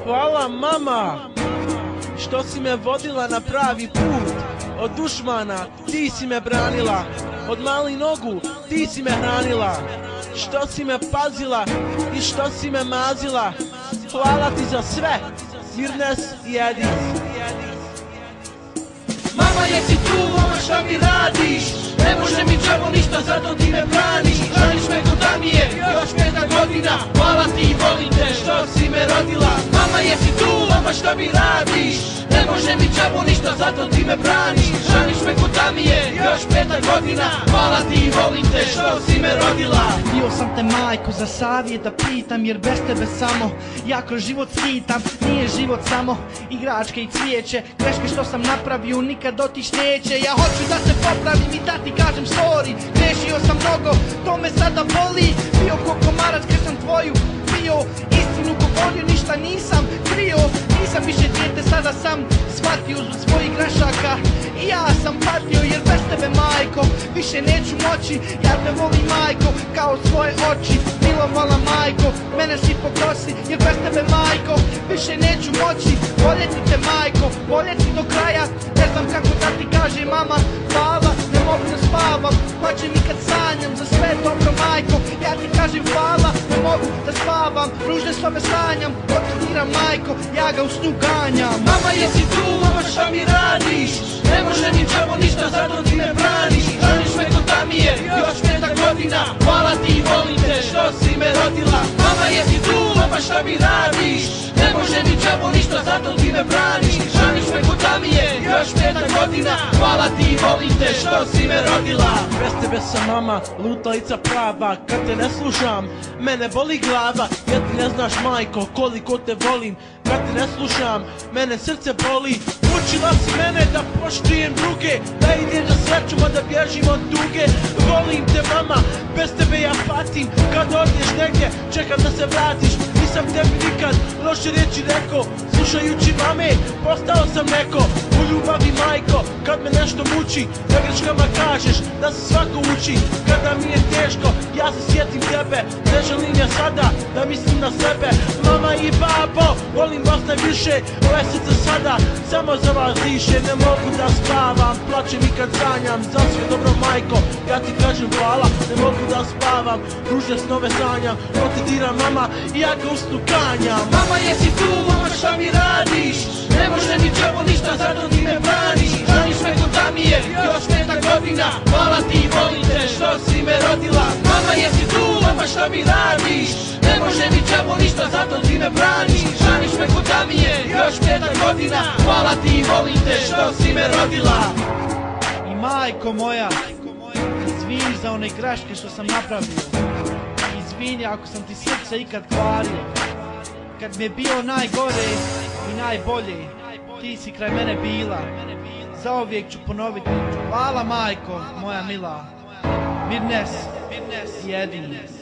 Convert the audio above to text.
Hvala mama, što si me vodila na pravi put. Od dušmana ti si me branila, od malih nogu ti si me hranila. Što si me pazila i što si me mazila. Hvala ti za sve, Mirnes i Edis. Mama, jesi tu, mama, šta mi radiš? Ne može mi đavo ništa, zato ti me braniš. Žališ me ko da mi je još 5 godina. Hvala ti i volim te što si me rodila. Mama, jesi tu, mama, šta mi radiš? Ne može mi đavo ništa, zato ti me braniš. Žališ me ko da mi je još 5 godina. Hvala ti i volim te što si me rodila. Htio sam te majko za savjet da pitam, jer bez tebe samo ja kroz život skitam. Nije život samo igračke i cvijeće, greške što sam napravio nikad otić neće. Ja hoću da se popravim i da ti kažem sorry. Grešio sam mnogo, to me sada boli. Bio ko komarac kad sam tvoju bio, istinu govorio, ništa nisam krio. Nisam više dijete, sada sam shvatio zbog svojih grešaka. I ja sam patio jer bez tebe majko više neću moći. Ja te volim majko kao svoje oči. Milovala majko, mene si pokosi jer bez tebe majko više neću moći. Voljeti te majko, voljeti do kraja. Ne znam kako da ti kažem mama hvala. Ne mogu da spavam, plače mi kad sanjam za sve dobro majko. Ja ti kažem hvala, ne mogu da spavam. Ružne snove sanjam, kontroliram majko, ja ga u snu ganjam. Mama, jesi tu, mama, šta mi radiš? Ne može mi đavo ništa, zato ti me braniš. Žališ me ko da mi je još 5 godina. Hvala ti i volim te što si me rodila. Mama, jesi tu, mama, šta mi radiš? Ne može mi đavo ništa, zato ti me braniš. Žališ me ko da mi je još 5 godina. Hvala ti i volim te što si me rodila. Bez tebe sam mama, lutalica prava. Kad te ne slušam, mene boli glava. Jer ti ne znaš majko, koliko te volim. Kad te ne slušam, mene srce boli. Učila si mene da poštujem druge, da idem za srećom, a da bježim od tuge. Volim te mama, bez tebe ja patim. Kad odeš negdje, čekam da se vratiš. Nisam tebi nikad loše riječi rekao. Slušajući mame, postao sam neko. U ljubavi majko, kad me nešto muči, na greškama kažeš da se svako uči. Kada mi je teško, ja se sjetim tebe. Ne želim ja sada da mislim na sebe. Mama i babo, volim vas najviše. Ove srce sada samo za vas diše. Ne mogu da spavam, plačem i kad sanjam. Za sve dobro majko, ja ti kažem hvala. Ne mogu da spavam, ružne snove sanjam. To ti dira mama i ja ga u snu kanjam. Mama, jesi tu, mama, šta mi radiš? Ne može mi đavo ništa, zato ti me braniš. Žališ me ko da mi je još 5 godina. Hvala ti i volim te što si me rodila. Mama, jesi tu, mama, šta mi radiš? Ne može mi đavo ništa, zato ti me braniš. Žališ me ko da mi je još 5 godina. Hvala ti i volim te što si me rodila. I majko moja, izvini za one greške što sam napravio. Izvini ako sam ti srce ikad kvario. Kad mi je bio najgore i najbolje, ti si kraj mene bila. Zauvijek ću ponoviti, hvala majko moja mila. Mirnes i Edis.